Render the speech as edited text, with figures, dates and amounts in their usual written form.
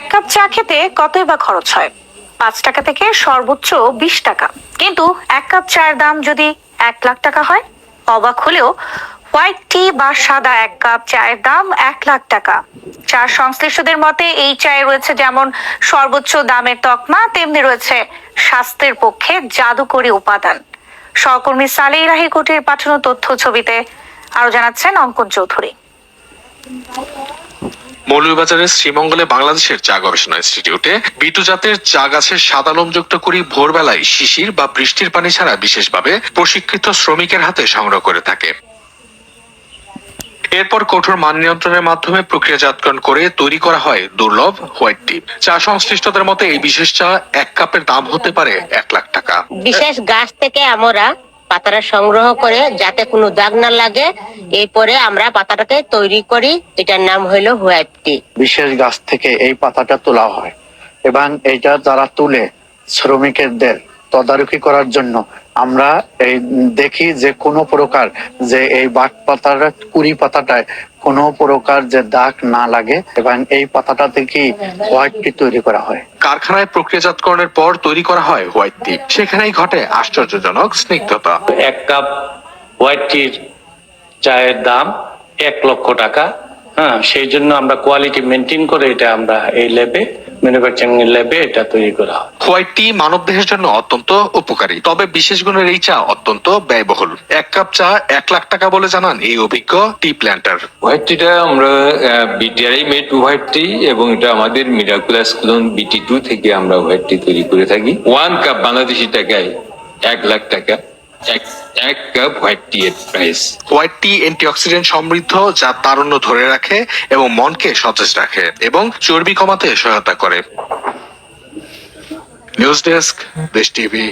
এক কাপ চা খেতে কতই বা খরচ হয়? 5 টাকা থেকে সর্বোচ্চ 20 টাকা। কিন্তু এক কাপ চায়ের দাম যদি 1 লাখ টাকা হয়, অবাক হলেও হোয়াইট টি বা সাদা এক কাপ চায়ের দাম 1 লাখ টাকা। চা সংশ্লিষ্টদের মতে এই চায়ে রয়েছে যেমন সর্বোচ্চ দামের তকমা, তেমনি রয়েছে স্বাস্থ্যের পক্ষে জাদুকরী উপাদান। সহকর্মী সালেহ রাহি কোটির পাঠানো তথ্য ছবিতে আরো জানাচ্ছেন অঙ্কন চৌধুরী। মৌলভীবাজারের শ্রীমঙ্গলে বাংলাদেশের চা গবেষণা ইনস্টিটিউটে বিটু জাতের চা গাছের সাদা লোমযুক্ত কুড়ি ভোরবেলায় শিশির বা বৃষ্টির পানি ছাড়া বিশেষভাবে প্রশিক্ষিত শ্রমিকের হাতে সংগ্রহ করে থাকে। এরপর কঠোর মান নিয়ন্ত্রণের মাধ্যমে প্রক্রিয়াজাতকরণ করে তৈরি করা হয় দুর্লভ হোয়াইট টি। চা সংশ্লিষ্টদের মতে এই বিশেষ চা এক কাপের দাম হতে পারে 1 লাখ টাকা। বিশেষ গাছ থেকে আমরা পাতাটা সংগ্রহ করে যাতে কোনো দাগ না লাগে, এরপরে আমরা পাতাটাকে তৈরি করি। এটার নাম হইলো হোয়াইট টি। বিশেষ গাছ থেকে এই পাতাটা তোলা হয় এবং এইটা যারা তুলে শ্রমিকদের তদারকি করার জন্য আমরা এই দেখি যে কোনো প্রকার যে এই বাঘ পাতাটা কুড়ি পাতাটায় কোনো প্রকার যে দাগ না লাগে এবং এই পাতাটা থেকেই হোয়াইট টি তৈরি করা হয়। কারখানায় প্রক্রিয়াজাতকরণের পর তৈরি করা হয় হোয়াইট টি। সেখানেই ঘটে আশ্চর্যজনক স্নিগ্ধতা। এক কাপ হোয়াইট টির চায়ের দাম 1 লক্ষ টাকা। সেই জন্য আমরা কোয়ালিটি মেনটেন করে এটা আমরা এই ল্যাবে, ম্যানুফ্যাকচারিং ল্যাবে এটা তৈরি করা হয়। হোয়াইট টি মানবদেহের জন্য অত্যন্ত উপকারী, তবে বিশেষ গুণের এই চা অত্যন্ত ব্যয়বহুল। এক কাপ চা 1 লাখ টাকা বলে জানান এই অভিজ্ঞ টি প্ল্যান্টার। হোয়াইট টিটা আমরা বিটিআরআই মেড হোয়াইট টি এবং এটা আমাদের মিরাকুলাস ক্লোন BT2 থেকে আমরা হোয়াইট টি তৈরি করে থাকি। 1 কাপ বাংলাদেশি টাকায় 1 লাখ টাকা। এক কাপ হোয়াইট টি এর প্রাইস। হোয়াইট টি অ্যান্টিঅক্সিডেন্ট সমৃদ্ধ, যা তারুণ্য ধরে রাখে এবং মনকে সতেজ রাখে এবং চর্বি কমাতে সহায়তা করে। নিউজ ডেস্ক, দেশ টিভি।